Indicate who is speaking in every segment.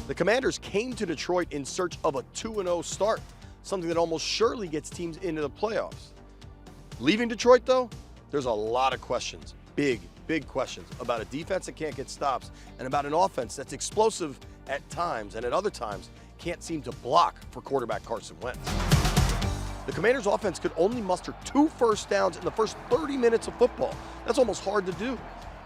Speaker 1: The Commanders came to Detroit in search of a 2-0 start, something that almost surely gets teams into the playoffs. Leaving Detroit, though, there's a lot of questions, big questions, about a defense that can't get stops and about an offense that's explosive at times and at other times can't seem to block for quarterback Carson Wentz. The Commanders' offense could only muster 2 first downs in the first 30 minutes of football. That's almost hard to do.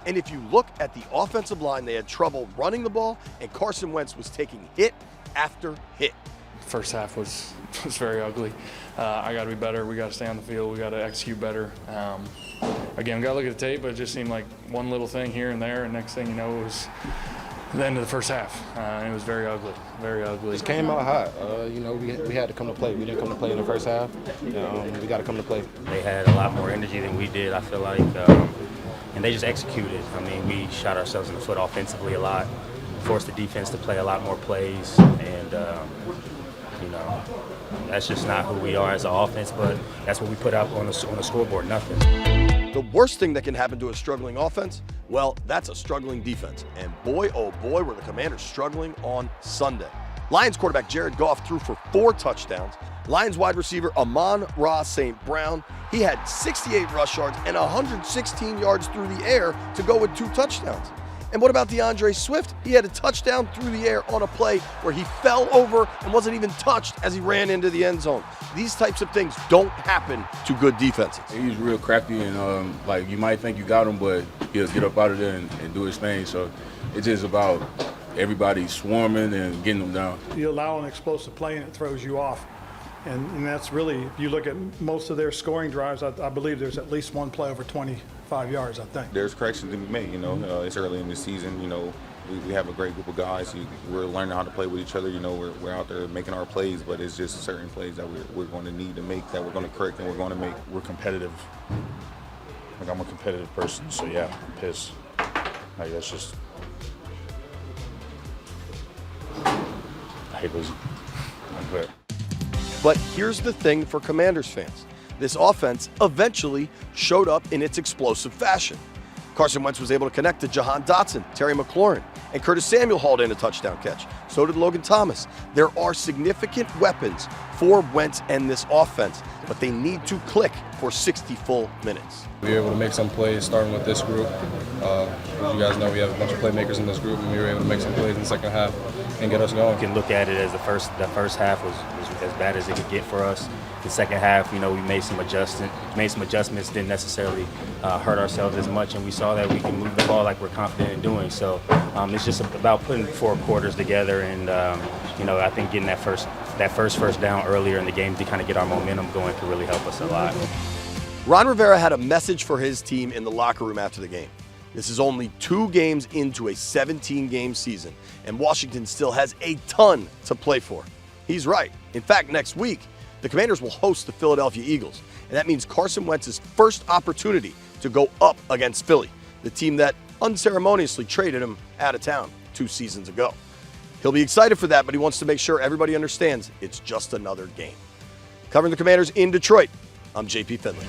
Speaker 1: And if you look at the offensive line, they had trouble running the ball, and Carson Wentz was taking hit after hit.
Speaker 2: First half was very ugly. I got to be better. We got to stay on the field. We got to execute better. Again, we got to look at the tape, but it just seemed like one little thing here and there, and next thing you know, it was the end of the first half. And it was very ugly, very ugly.
Speaker 3: Just came out hot. We had to come to play. We didn't come to play in the first half. We got to come to play.
Speaker 4: They had a lot more energy than we did, I feel like. And they just executed. I mean, we shot ourselves in the foot offensively a lot, forced the defense to play a lot more plays, and that's just not who we are as an offense, but that's what we put out on the scoreboard, nothing.
Speaker 1: The worst thing that can happen to a struggling offense, well, that's a struggling defense. And boy, oh boy, were the Commanders struggling on Sunday. Lions quarterback Jared Goff threw for 4 touchdowns. Lions wide receiver Amon-Ra St. Brown, he had 68 rush yards and 116 yards through the air to go with 2 touchdowns. And what about DeAndre Swift? He had a touchdown through the air on a play where he fell over and wasn't even touched as he ran into the end zone. These types of things don't happen to good defenses.
Speaker 5: He's real crafty, and like you might think you got him, but he'll get up out of there and do his thing. So it's just about everybody swarming and getting them down.
Speaker 6: You allow an explosive play and it throws you off. And that's really, if you look at most of their scoring drives, I believe there's at least one play over 25 yards, I think.
Speaker 7: There's corrections to be made, it's early in the season, we have a great group of guys. We're learning how to play with each other, we're out there making our plays, but it's just certain plays that we're going to need to make, that we're going to correct and we're going to make.
Speaker 8: We're competitive. Like, I'm a competitive person, so yeah, I'm pissed. Like, that's just, I hate losing. I'm clear.
Speaker 1: But here's the thing for Commanders fans. This offense eventually showed up in its explosive fashion. Carson Wentz was able to connect to Jahan Dotson, Terry McLaurin, and Curtis Samuel hauled in a touchdown catch. So did Logan Thomas. There are significant weapons for Wentz and this offense, but they need to click for 60 full minutes.
Speaker 3: We were able to make some plays starting with this group. As you guys know, we have a bunch of playmakers in this group, and we were able to make some plays in the second half and get us going.
Speaker 4: You can look at it as the first half was as bad as it could get for us. The second half, we made some adjustments, didn't necessarily hurt ourselves as much, and we saw that we can move the ball like we're confident in doing. So it's just about putting 4 quarters together, and I think getting that first down earlier in the game to kind of get our momentum going could really help us a lot.
Speaker 1: Ron Rivera had a message for his team in the locker room after the game. This is only 2 games into a 17-game season, and Washington still has a ton to play for. He's right. In fact, next week, the Commanders will host the Philadelphia Eagles, and that means Carson Wentz's first opportunity to go up against Philly, the team that unceremoniously traded him out of town 2 seasons ago. He'll be excited for that, but he wants to make sure everybody understands it's just another game. Covering the Commanders in Detroit, I'm JP Finley.